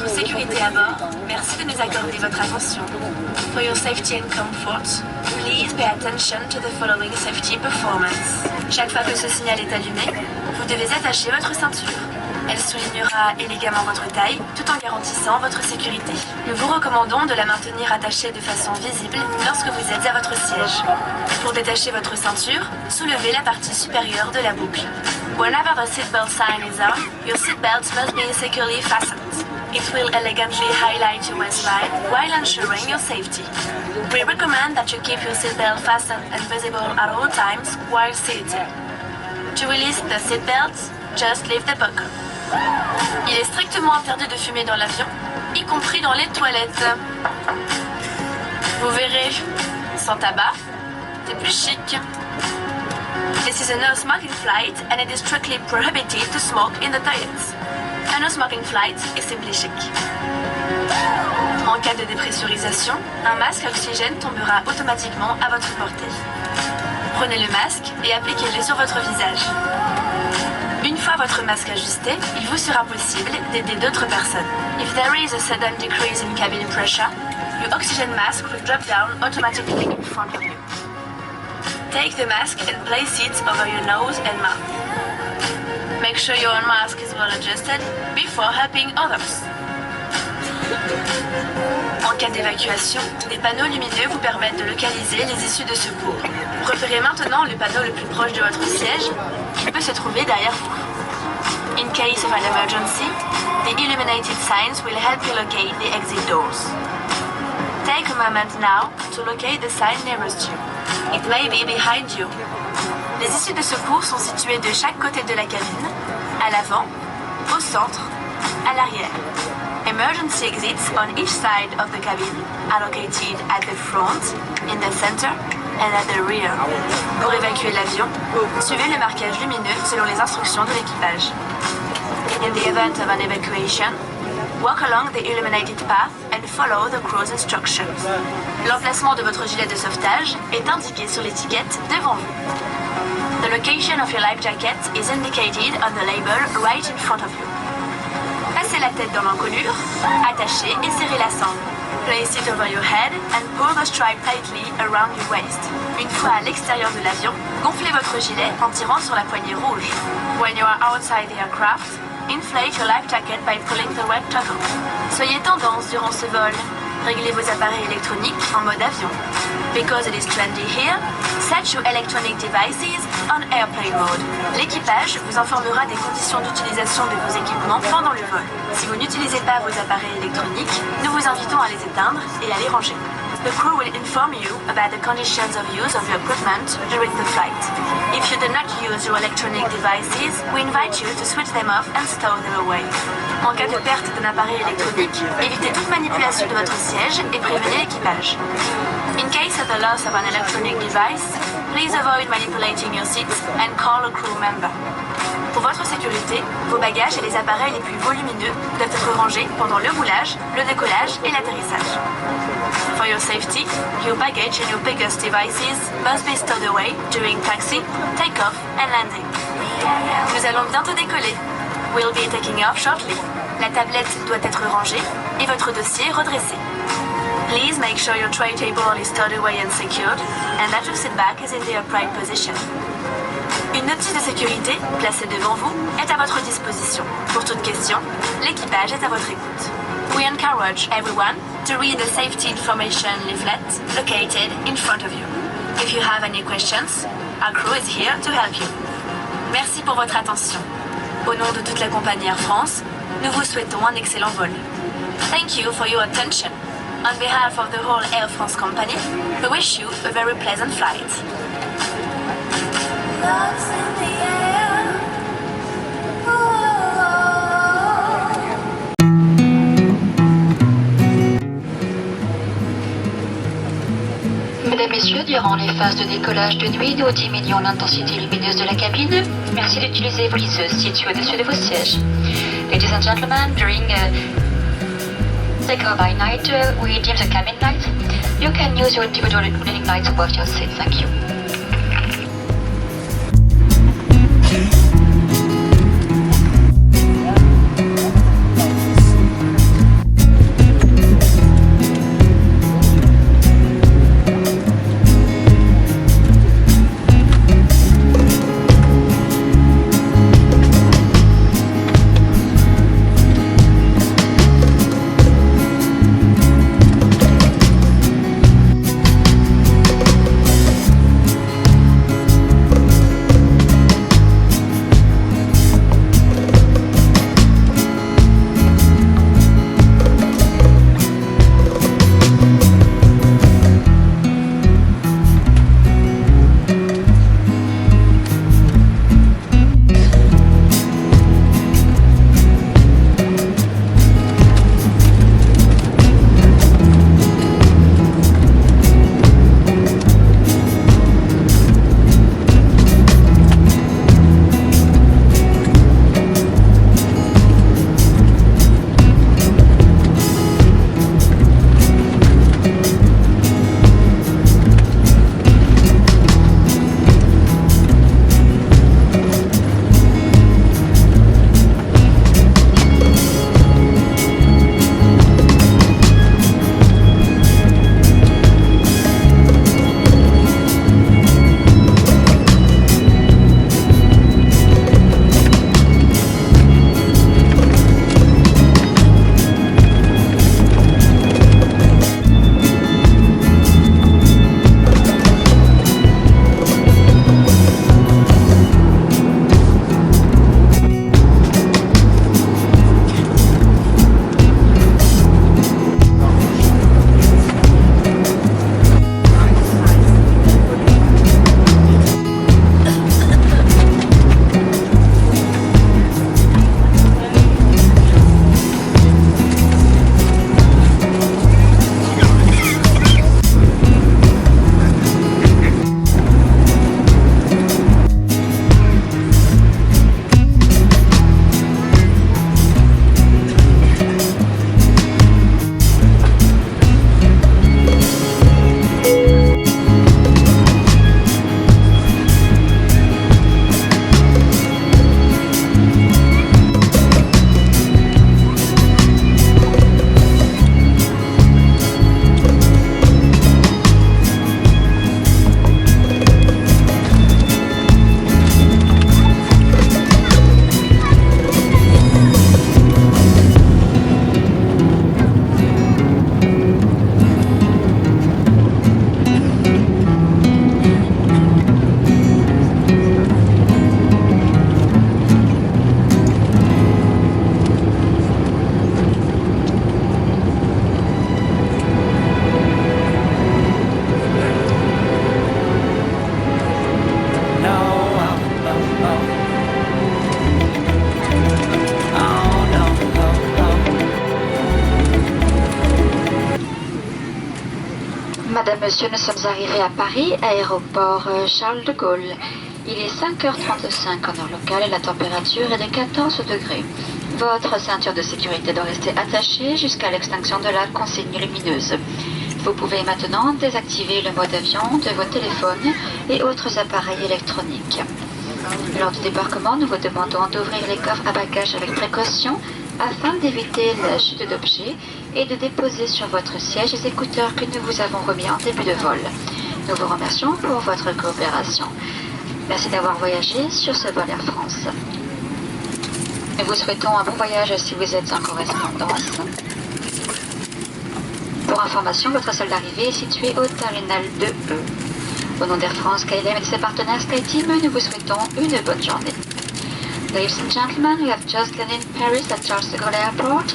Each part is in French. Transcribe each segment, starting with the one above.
votre sécurité à bord, merci de nous accorder votre attention. For your safety and comfort, please pay attention to the following safety performance. Chaque fois que ce signal est allumé, vous devez attacher votre ceinture. Elle soulignera élégamment votre taille, tout en garantissant votre sécurité. Nous vous recommandons de la maintenir attachée de façon visible lorsque vous êtes à votre siège. Pour détacher votre ceinture, soulevez la partie supérieure de la boucle. Whenever the seatbelt sign is on, your seatbelt must be securely fastened. It will elegantly highlight your waistline while ensuring your safety. We recommend that you keep your seatbelt fastened and visible at all times while seated. To release the seatbelt, just leave the buckle. Il est strictement interdit de fumer dans l'avion, y compris dans les toilettes. Vous verrez, sans tabac, c'est plus chic. This is a no-smoking flight and it is strictly prohibited to smoke in the toilets. A no-smoking flight est simply chic. En cas de dépressurisation, un masque à oxygène tombera automatiquement à votre portée. Prenez le masque et appliquez-le sur votre visage. Une fois votre masque ajusté, il vous sera possible d'aider d'autres personnes. If there is a sudden decrease in cabin pressure, your oxygen mask will drop down automatically in front of you. Take the mask and place it over your nose and mouth. Make sure your mask is well adjusted before helping others. En cas d'évacuation, des panneaux lumineux vous permettent de localiser les issues de secours. Repérez maintenant le panneau le plus proche de votre siège, qui peut se trouver derrière vous. In case of an emergency, the illuminated signs will help you locate the exit doors. Take a moment now to locate the sign nearest you. It may be behind you. Les issues de secours sont situées de chaque côté de la cabine, à l'avant, au centre, à l'arrière. Emergency exits on each side of the cabin are located at the front, in the center, and at the rear. Pour évacuer l'avion, suivez le marquage lumineux selon les instructions de l'équipage. In the event of an evacuation, walk along the illuminated path and follow the crew's instructions. L'emplacement de votre gilet de sauvetage est indiqué sur l'étiquette devant vous. The location of your life jacket is indicated on the label right in front of you. Passez la tête dans l'encolure, attachez et serrez la sangle. Place it over your head and pull the stripe tightly around your waist. Une fois à l'extérieur de l'avion, gonflez votre gilet en tirant sur la poignée rouge. When you are outside the aircraft, inflate your life jacket by pulling the red toggle. Soyez tendance durant ce vol. Réglez vos appareils électroniques en mode avion. Because it is trendy here, set your electronic devices on airplane mode. L'équipage vous informera des conditions d'utilisation de vos équipements pendant le vol. Si vous n'utilisez pas vos appareils électroniques, nous vous invitons à les éteindre et à les ranger. The crew will inform you about the conditions of use of your equipment during the flight. If you do not use your electronic devices, we invite you to switch them off and stow them away. En cas de perte d'un appareil électronique, évitez toute manipulation de votre siège et prévenez l'équipage. In case of the loss of an electronic device, please avoid manipulating your seat and call a crew member. Pour votre sécurité, vos bagages et les appareils les plus volumineux doivent être rangés pendant le roulage, le décollage et l'atterrissage. For your safety, your baggage and your biggest devices must be stowed away during taxi, takeoff and landing. Nous allons bientôt décoller. We'll be taking off shortly. La tablette doit être rangée et votre dossier redressé. Please make sure your tray table is stowed away and secured and that your seat back is in the upright position. Une notice de sécurité, placée devant vous, est à votre disposition. Pour toute question, l'équipage est à votre écoute. We encourage everyone to read the safety information leaflet located in front of you. If you have any questions, our crew is here to help you. Merci pour votre attention. Au nom de toute la compagnie Air France, nous vous souhaitons un excellent vol. Thank you for your attention. On behalf of the whole Air France company, we wish you a very pleasant flight. Mesdames, Messieurs, durant les phases de décollage de nuit, nous diminuons l'intensité lumineuse de la cabine. Merci d'utiliser vos liseuses situées au-dessus de vos sièges. Ladies and gentlemen, during takeoff by night, we dim the cabin lights. You can use your individual running lights above your seat. Thank you. Madame, Monsieur, nous sommes arrivés à Paris, aéroport Charles de Gaulle. Il est 5h35 en heure locale et la température est de 14 degrés. Votre ceinture de sécurité doit rester attachée jusqu'à l'extinction de la consigne lumineuse. Vous pouvez maintenant désactiver le mode avion de vos téléphones et autres appareils électroniques. Lors du débarquement, nous vous demandons d'ouvrir les coffres à bagages avec précaution afin d'éviter la chute d'objets et de déposer sur votre siège les écouteurs que nous vous avons remis en début de vol. Nous vous remercions pour votre coopération. Merci d'avoir voyagé sur ce vol Air France. Nous vous souhaitons un bon voyage si vous êtes en correspondance. Pour information, votre salle d'arrivée est située au terminal 2E. Au nom d'Air France, KLM et de ses partenaires SkyTeam, nous vous souhaitons une bonne journée. Ladies and gentlemen, we have just landed in Paris at Charles de Gaulle Airport.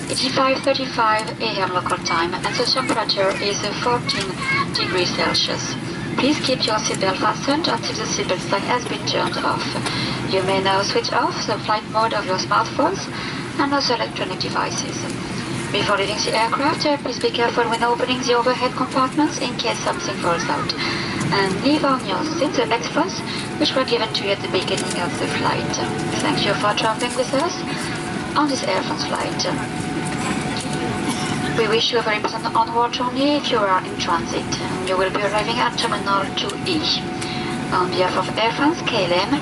It is 5:35 a.m. local time and the temperature is 14 degrees Celsius. Please keep your seatbelt fastened until the seatbelt sign has been turned off. You may now switch off the flight mode of your smartphones and other electronic devices. Before leaving the aircraft, please be careful when opening the overhead compartments in case something falls out. And leave on your seat the extras which were given to you at the beginning of the flight. Thank you for traveling with us on this Air France flight. We wish you a very pleasant onward journey if you are in transit. You will be arriving at Terminal 2E. On behalf of Air France, KLM,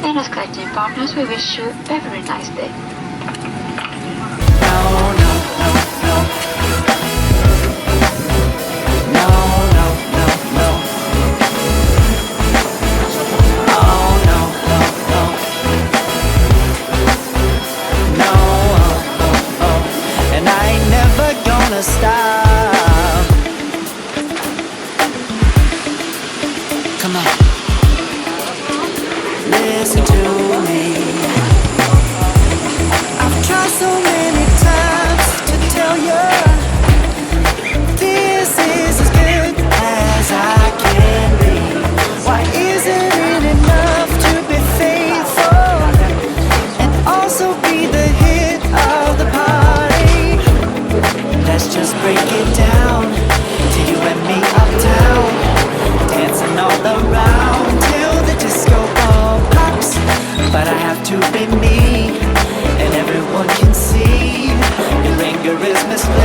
and our SkyTeam partners, we wish you a very nice day. Stop. Come on. Listen to me. I've tried so many times to tell you this is as good as I can be. Why isn't it enough to be faithful and also be the hit of the party? Let's just break it down to you and me uptown, dancing all around till the disco ball pops. But I have to be me, and everyone can see your anger is misplaced.